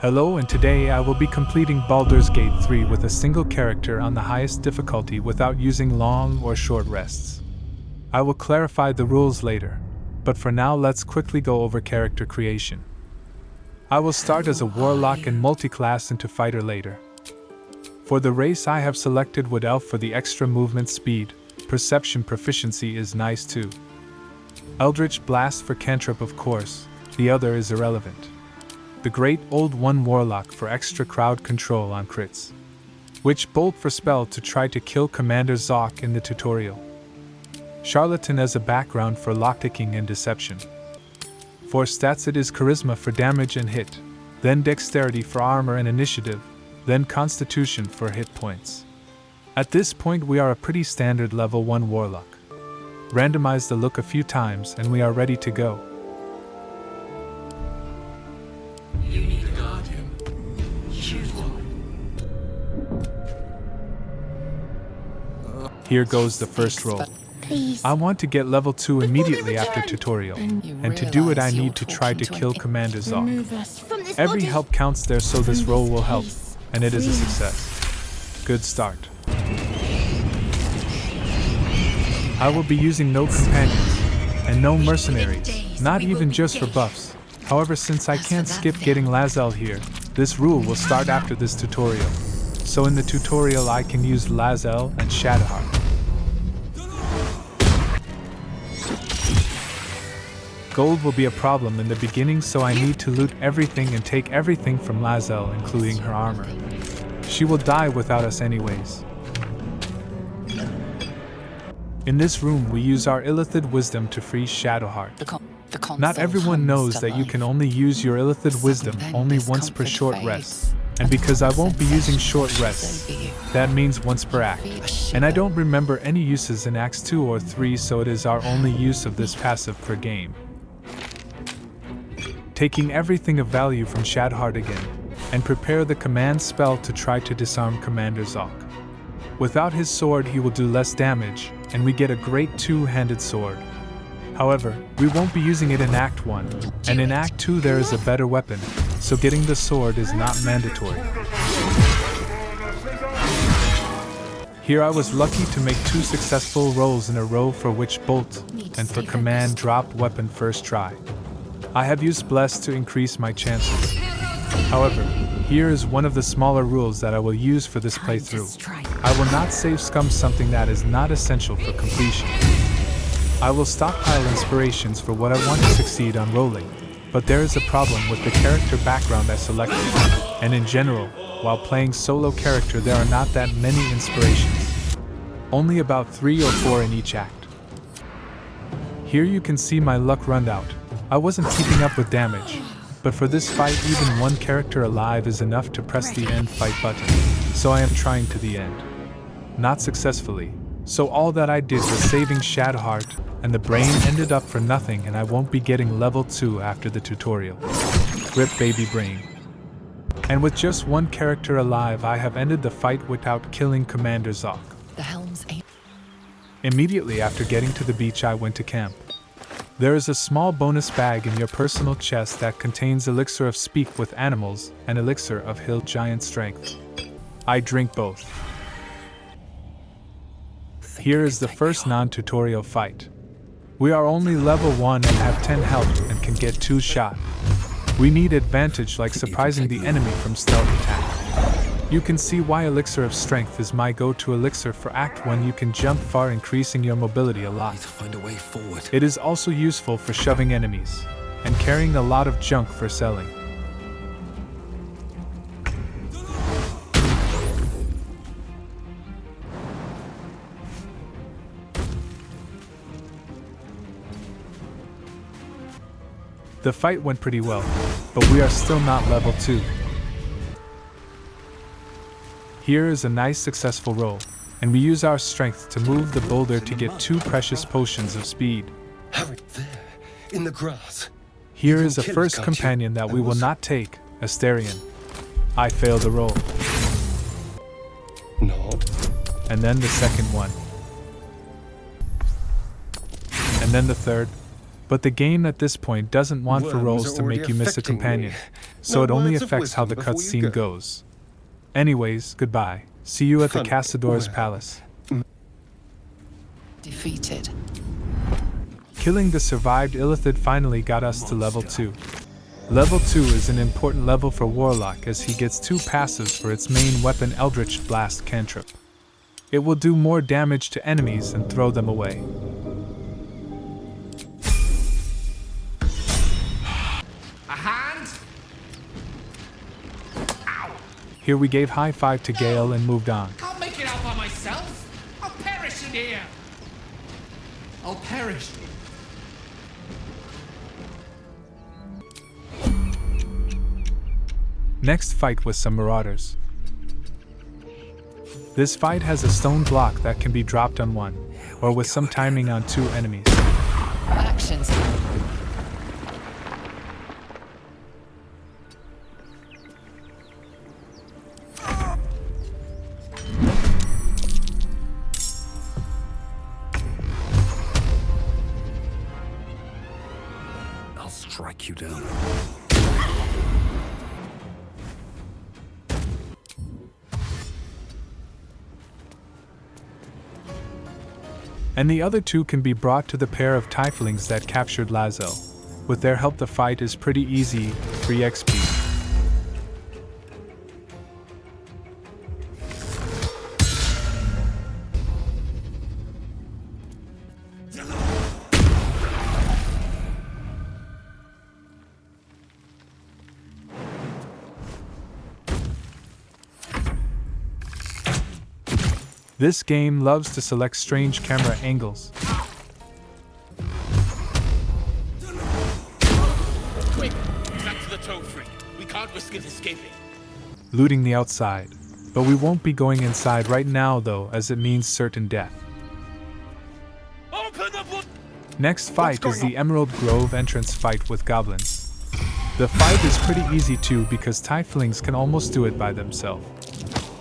Hello, and today I will be completing Baldur's Gate 3 with a single character on the highest difficulty without using long or short rests. I will clarify the rules later, but for now let's quickly go over character creation. I will start as a warlock and multi-class into fighter later. For the race I have selected Wood Elf for the extra movement speed. Perception proficiency is nice too. Eldritch Blast for cantrip, of course, the other is irrelevant. The Great Old One Warlock for extra crowd control on crits. Witch Bolt for spell to try to kill Commander Zoc in the tutorial. Charlatan as a background for lockpicking and deception. For stats it is Charisma for damage and hit, then Dexterity for armor and initiative, then Constitution for hit points. At this point we are a pretty standard level 1 warlock. Randomize the look a few times and we are ready to go. You need a guardian. Choose one. Here goes the first roll. Please. I want to get level 2 immediately after tutorial, and to do it I need to try to kill Commander Zoc. Every help counts there, so this roll will help, and it is a success. Good start. I will be using no companions, and no mercenaries, not even just for buffs. However, since I can't skip getting Lae'zel here, this rule will start after this tutorial. So in the tutorial I can use Lae'zel and Shadowheart. Gold will be a problem in the beginning, so I need to loot everything and take everything from Lae'zel, including her armor. She will die without us anyways. In this room we use our Illithid Wisdom to free Shadowheart. Not everyone knows that you can only use your Illithid Wisdom only once per short rest. And because I won't be using short rests, that means once per act. And I don't remember any uses in Acts 2 or 3, so it is our only use of this passive per game. Taking everything of value from Shadowheart again, and prepare the command spell to try to disarm Commander Zoc. Without his sword he will do less damage, and we get a great two-handed sword. However, we won't be using it in Act 1, and in Act 2 there is a better weapon, so getting the sword is not mandatory. Here I was lucky to make 2 successful rolls in a row for Witch Bolt, and for Command Drop Weapon first try. I have used Bless to increase my chances. However, here is one of the smaller rules that I will use for this playthrough. I will not save scum something that is not essential for completion. I will stockpile inspirations for what I want to succeed on rolling, but there is a problem with the character background I selected, and in general, while playing solo character there are not that many inspirations. Only about 3 or 4 in each act. Here you can see my luck run out. I wasn't keeping up with damage, but for this fight even one character alive is enough to press the end fight button, so I am trying to the end. Not successfully, so all that I did was saving Shadowheart, and the brain ended up for nothing, and I won't be getting level 2 after the tutorial. Rip baby brain. And with just one character alive I have ended the fight without killing Commander Zoc. The helm's aim. Immediately after getting to the beach I went to camp. There is a small bonus bag in your personal chest that contains Elixir of Speak with Animals and Elixir of Hill Giant Strength. I drink both. Here is the first non-tutorial fight. We are only level 1 and have 10 health and can get 2 shot. We need advantage like surprising the enemy from stealth attack. You can see why Elixir of Strength is my go-to elixir for Act 1. You can jump far, increasing your mobility a lot. Find a way forward. It is also useful for shoving enemies, and carrying a lot of junk for selling. The fight went pretty well, but we are still not level 2. Here is a nice successful roll, and we use our strength to move the boulder to get 2 precious potions of speed. Hurry, there, in the grass. Here is a first companion that we will not take, Asterion. I fail the roll. Nod. And then the second one. And then the third. But the game at this point doesn't want for rolls to make you miss a companion. so No it only words of affects how the wisdom before you cutscene go. goes. Anyways, goodbye. See you at the Funny. Castador's Well. palace. Defeated. Killing the survived Illithid finally got us to level 2. Level 2 is an important level for Warlock as he gets 2 passives for its main weapon Eldritch Blast cantrip. It will do more damage to enemies and throw them away. A hand? Ow! Here we gave high five to Gale and moved on. Can't make it out by myself. I'll perish in here. I'll perish. Next fight was some marauders. This fight has a stone block that can be dropped on one, or with some timing on 2 enemies. Actions. I'll strike you down. And the other 2 can be brought to the pair of tieflings that captured Lazo. With their help the fight is pretty easy, free XP. This game loves to select strange camera angles. Quick! Back to the trophy. We can't risk it escaping. Looting the outside. But we won't be going inside right now though, as it means certain death. Open the book! Next fight is the Emerald Grove entrance fight with goblins. The fight is pretty easy too because tieflings can almost do it by themselves.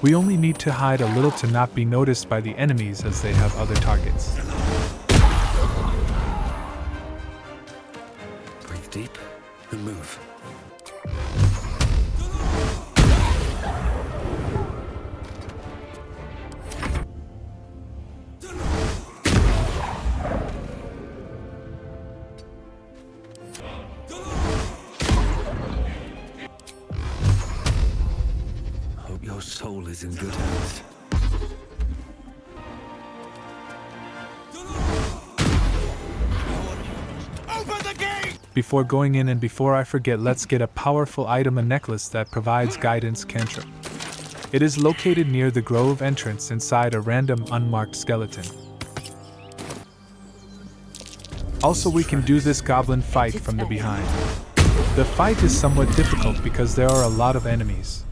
We only need to hide a little to not be noticed by the enemies as they have other targets. Breathe deep and move. Hope your soul is in good hands. Open the gate! Before going in and before I forget, let's get a powerful item, a necklace that provides guidance cantrip. It is located near the grove entrance inside a random unmarked skeleton. Also, we can do this goblin fight from the behind. The fight is somewhat difficult because there are a lot of enemies.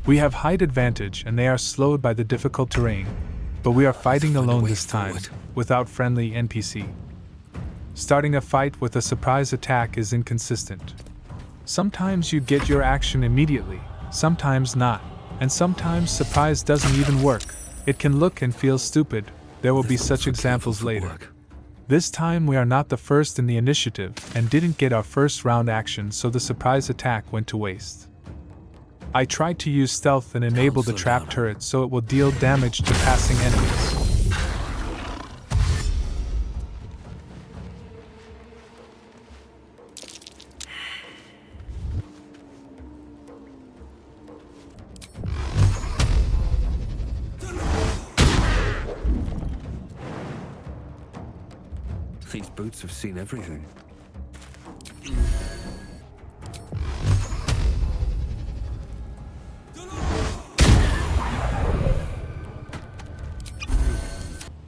We have height advantage and they are slowed by the difficult terrain, but we are fighting alone this time, without friendly NPC. Starting a fight with a surprise attack is inconsistent. Sometimes you get your action immediately, sometimes not, and sometimes surprise doesn't even work. It can look and feel stupid. There will be such examples later. This time we are not the first in the initiative and didn't get our first round action, so the surprise attack went to waste. I tried to use stealth and enable the trap turret so it will deal damage to passing enemies. These boots have seen everything.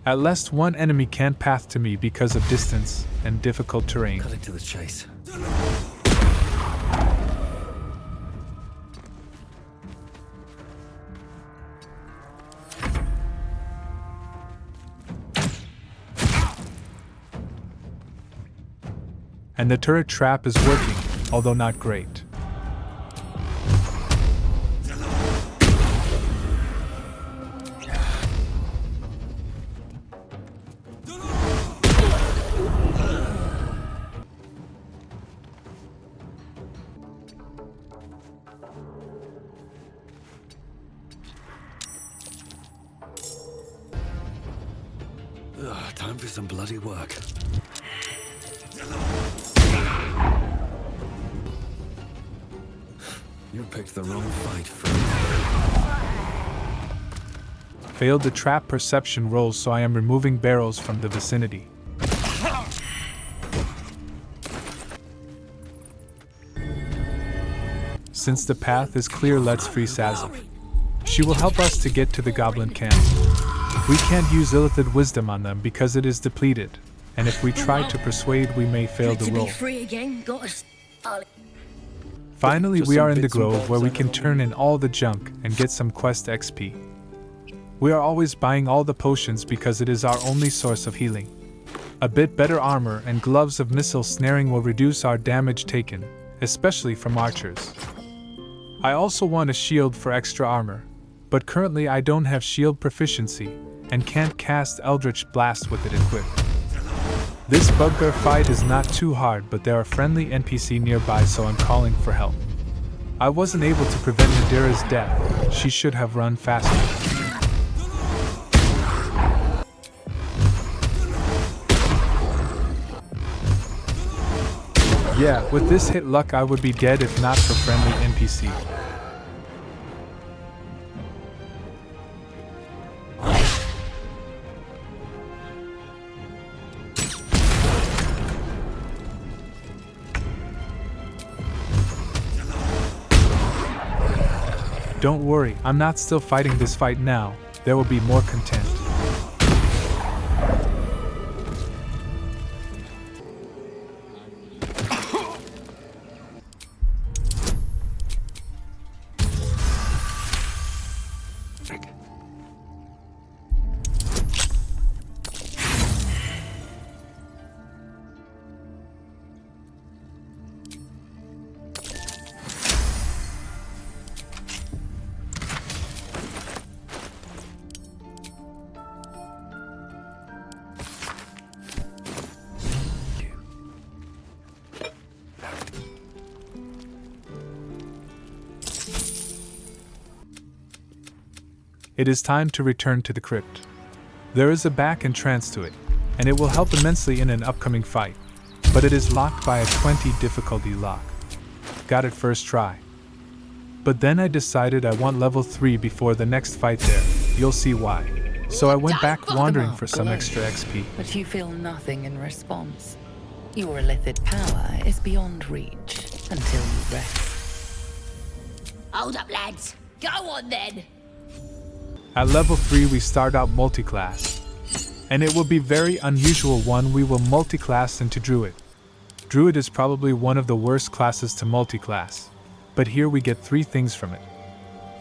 At least one enemy can't path to me because of distance and difficult terrain. Cutting to the chase. And the turret trap is working, although not great. Time for some bloody work. You picked the wrong fight, friend. Failed the trap perception roll, so I am removing barrels from the vicinity. Since the path is clear, let's free Saza. She will help us to get to the goblin camp. We can't use Illithid wisdom on them because it is depleted, and if we try to persuade, we may fail the roll. Finally, we are in the grove where we can turn in all the junk and get some quest XP. We are always buying all the potions because it is our only source of healing. A bit better armor and gloves of missile snaring will reduce our damage taken, especially from archers. I also want a shield for extra armor, but currently I don't have shield proficiency and can't cast Eldritch Blast with it equipped. This bugbear fight is not too hard, but there are friendly NPC nearby, so I'm calling for help. I wasn't able to prevent Nadira's death. She should have run faster. Yeah, with this hit luck I would be dead if not for friendly NPC. Don't worry, I'm not still fighting this fight now. There will be more content. It is time to return to the crypt. There is a back entrance to it, and it will help immensely in an upcoming fight, but it is locked by a 20 difficulty lock. Got it first try. But then I decided I want level 3 before the next fight there, you'll see why. So I went back wandering for some extra XP. But you feel nothing in response. Your illithid power is beyond reach until you rest. Hold up, lads. Go on then. At level 3 we start out multi-class. And it will be very unusual one, we will multi-class into Druid. Druid is probably one of the worst classes to multi-class. But here we get 3 things from it.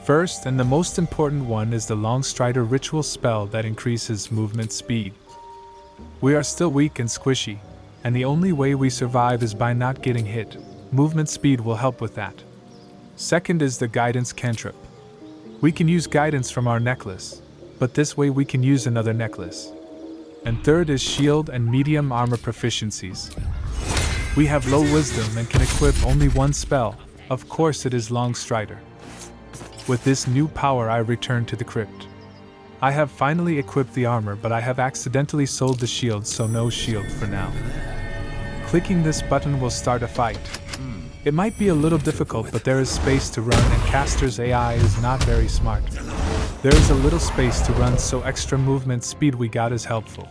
First, and the most important one, is the Longstrider ritual spell that increases movement speed. We are still weak and squishy, and the only way we survive is by not getting hit. Movement speed will help with that. Second is the guidance cantrip. We can use guidance from our necklace, but this way we can use another necklace. And third is shield and medium armor proficiencies. We have low wisdom and can equip only one spell. Of course it is Longstrider. With this new power I return to the crypt. I have finally equipped the armor, but I have accidentally sold the shield, so no shield for now. Clicking this button will start a fight. It might be a little difficult, but there is space to run and caster's AI is not very smart. There is a little space to run, so extra movement speed we got is helpful.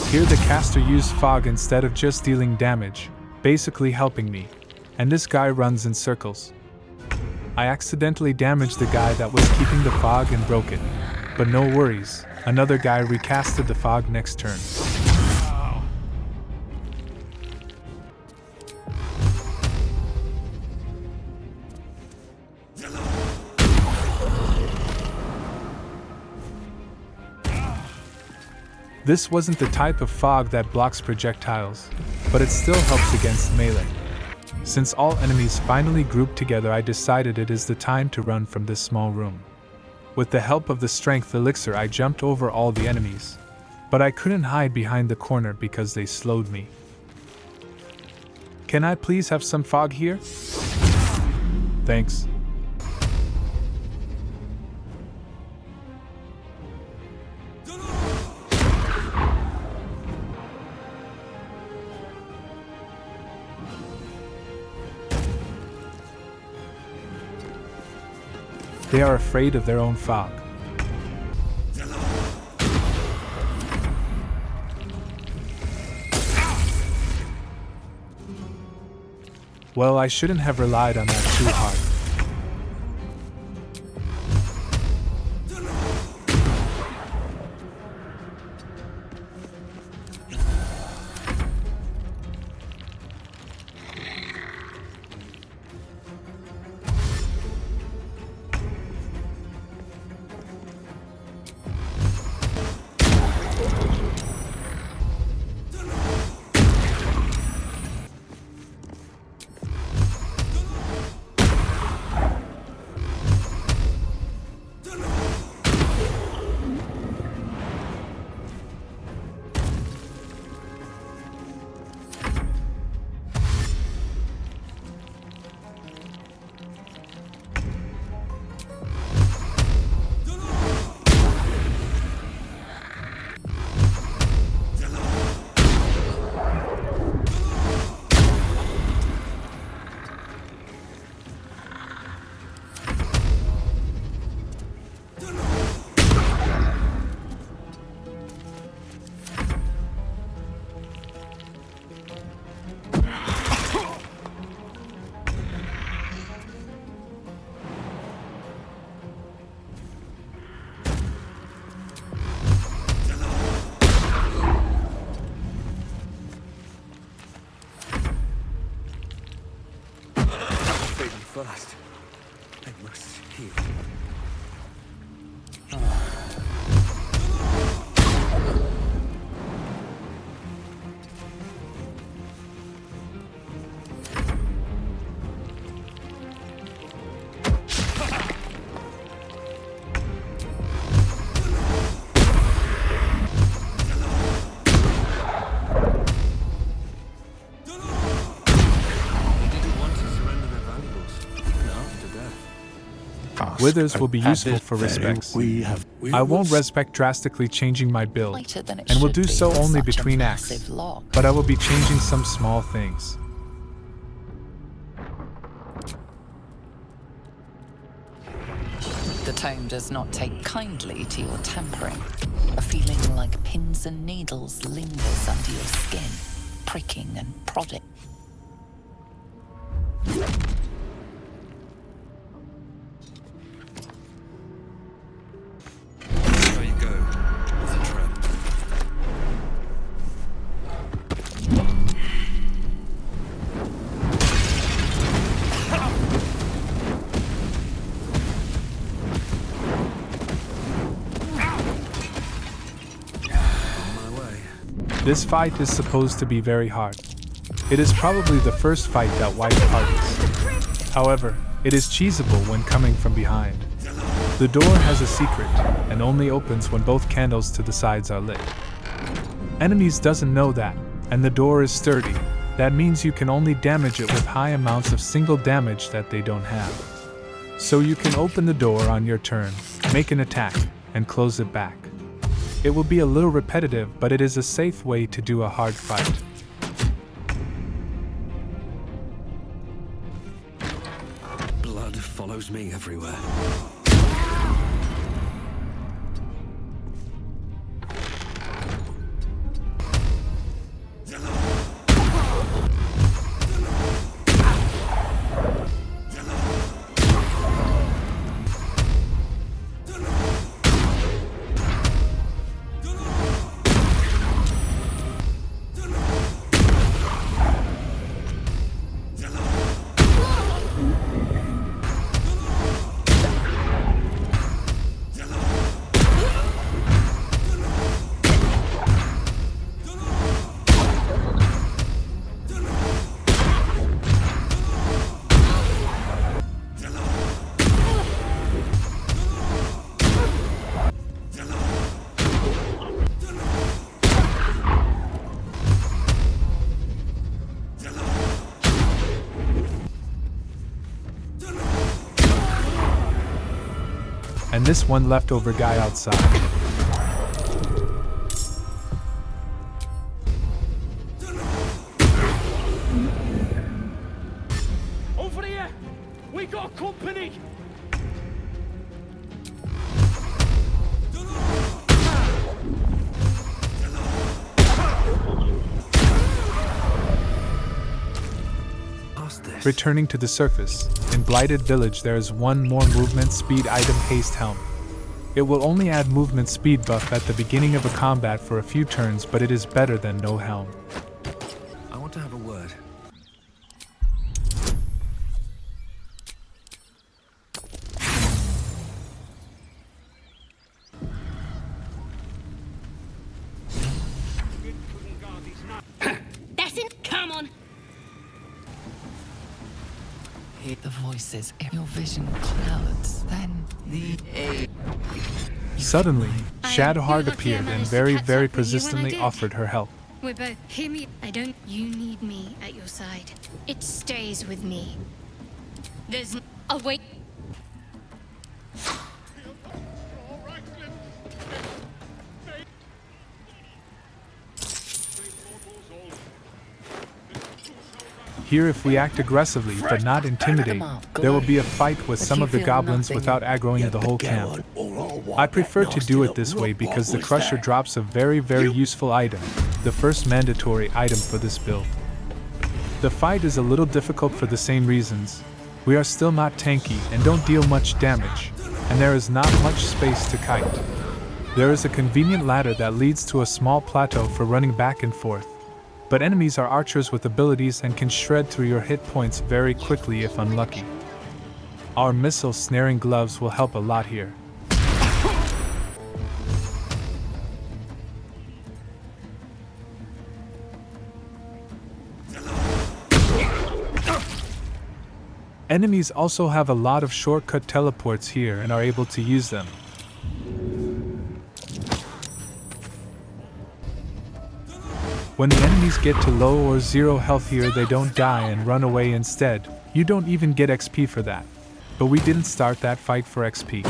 Here the caster used fog instead of just dealing damage, basically helping me. And this guy runs in circles. I accidentally damaged the guy that was keeping the fog and broke it. But no worries, another guy recasted the fog next turn. This wasn't the type of fog that blocks projectiles, but it still helps against melee. Since all enemies finally grouped together, I decided it is the time to run from this small room. With the help of the strength elixir I jumped over all the enemies, but I couldn't hide behind the corner because they slowed me. Can I please have some fog here? Thanks. They are afraid of their own fog. Well, I shouldn't have relied on that too hard. First, I must heal. Withers will be useful for respects. I won't respect drastically changing my build, Lighter than it and will should do be so for only such a between massive acts, log. but I will be changing some small things. The tome does not take kindly to your tampering. A feeling like pins and needles lingers under your skin, pricking and prodding. There you go. It's a trap. On my way. This fight is supposed to be very hard. It is probably the first fight that wiped parties. However, it is cheesable when coming from behind. The door has a secret, and only opens when both candles to the sides are lit. Enemies doesn't know that, and the door is sturdy. That means you can only damage it with high amounts of single damage that they don't have. So you can open the door on your turn, make an attack, and close it back. It will be a little repetitive, but it is a safe way to do a hard fight. Blood follows me everywhere. And this one leftover guy outside. Over here! We got company! Returning to the surface, in Blighted Village there is one more movement speed item, Haste Helm. It will only add movement speed buff at the beginning of a combat for a few turns, but it is better than no helm. I want to have a word. That's it. Come on. Hear the voices in your vision clouds, then Suddenly, Shadowheart lucky I appeared and managed to very, catch very up with you when I persistently did. offered her help. We're both. Hear me. You need me at your side. It stays with me. There's. Oh, wait. Here, if we act aggressively but not intimidate, there will be a fight with some of the goblins without aggroing the whole camp. I prefer to do it this way because the Crusher drops a very, very useful item, the first mandatory item for this build. The fight is a little difficult for the same reasons. We are still not tanky and don't deal much damage, and there is not much space to kite. There is a convenient ladder that leads to a small plateau for running back and forth. But enemies are archers with abilities and can shred through your hit points very quickly if unlucky. Our missile snaring gloves will help a lot here. Enemies also have a lot of shortcut teleports here and are able to use them. When the enemies get to low or zero health here, they don't die and run away instead. You don't even get XP for that. But we didn't start that fight for XP.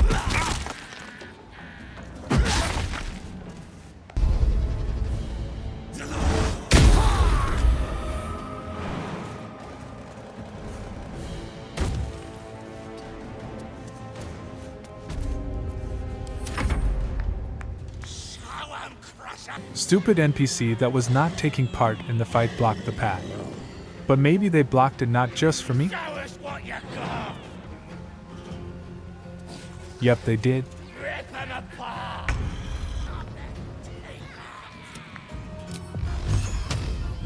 Stupid NPC that was not taking part in the fight blocked the path. But maybe they blocked it not just for me? Yep, they did.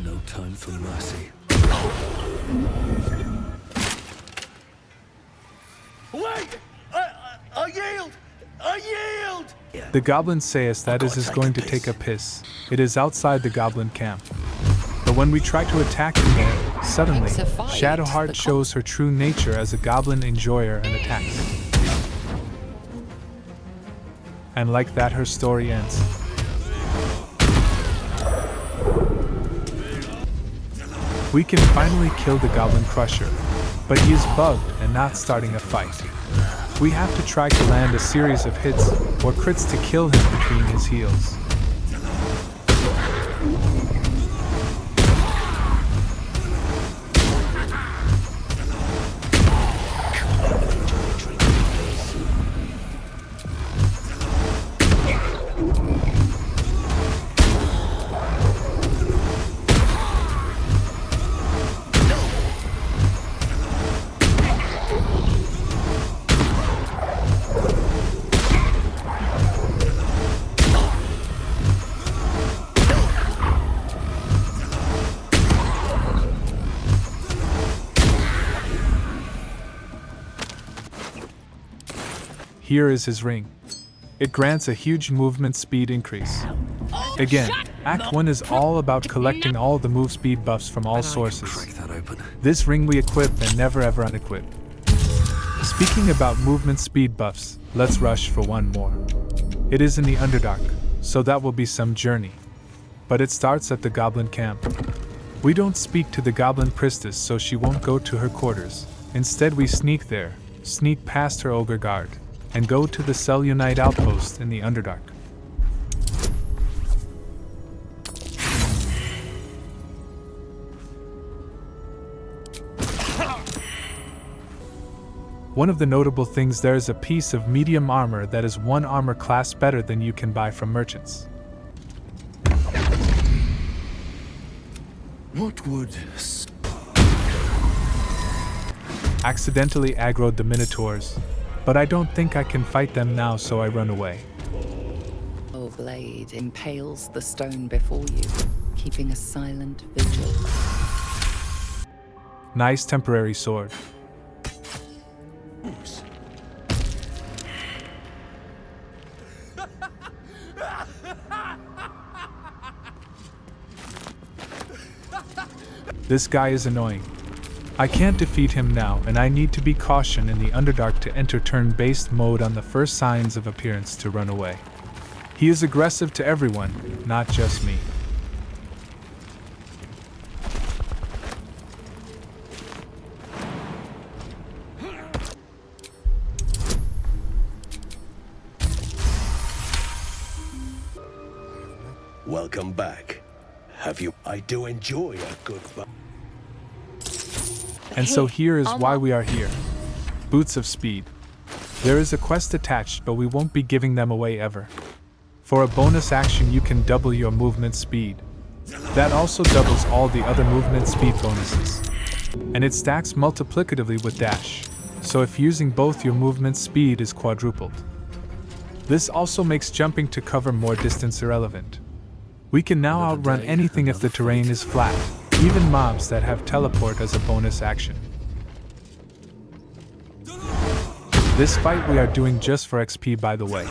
No time for mercy. Wait! I yield! I yield! The goblin says that is going to take a piss. It is outside the goblin camp. But when we try to attack him there, suddenly, Shadowheart shows her true nature as a goblin enjoyer and attacks. And like that, her story ends. We can finally kill the Goblin Crusher, but he is bugged and not starting a fight. We have to try to land a series of hits or crits to kill him between his heels. Here is his ring. It grants a huge movement speed increase. Again, Act 1 is all about collecting all the move speed buffs from all sources. Crack that open. This ring we equip and never ever unequip. Speaking about movement speed buffs, let's rush for one more. It is in the Underdark, so that will be some journey. But it starts at the Goblin camp. We don't speak to the Goblin Priestess, so she won't go to her quarters. Instead we sneak there, sneak past her Ogre Guard, and go to the Selunite outpost in the Underdark. One of the notable things, there is a piece of medium armor that is one armor class better than you can buy from merchants. What would... accidentally aggroed the minotaurs, but I don't think I can fight them now, so I run away. Your blade impales the stone before you, keeping a silent vigil. Nice temporary sword. This guy is annoying. I can't defeat him now, and I need to be cautious in the Underdark to enter turn-based mode on the first signs of appearance to run away. He is aggressive to everyone, not just me. Welcome back. I do enjoy a good And so here is why we are here. Boots of Speed. There is a quest attached, but we won't be giving them away ever. For a bonus action you can double your movement speed. That also doubles all the other movement speed bonuses. And it stacks multiplicatively with dash, so if using both your movement speed is quadrupled. This also makes jumping to cover more distance irrelevant. We can now outrun anything if the terrain is flat, even mobs that have teleport as a bonus action. This fight we are doing just for XP, by the way.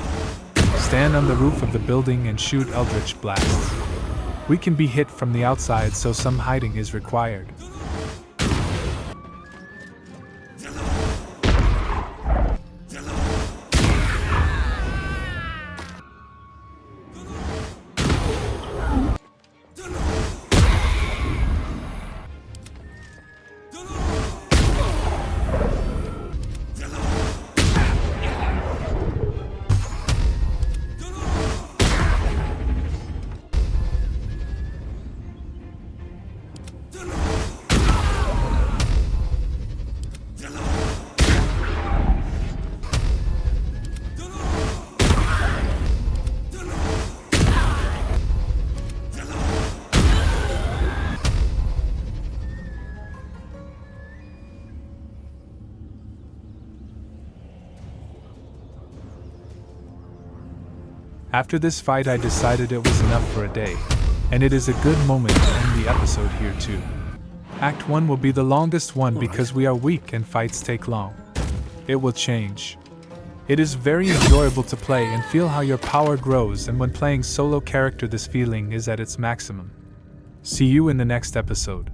Stand on the roof of the building and shoot eldritch blasts. We can be hit from the outside, so some hiding is required. After this fight I decided it was enough for a day, and it is a good moment to end the episode here too. Act 1 will be the longest one because we are weak and fights take long. It will change. It is very enjoyable to play and feel how your power grows, and when playing solo character this feeling is at its maximum. See you in the next episode.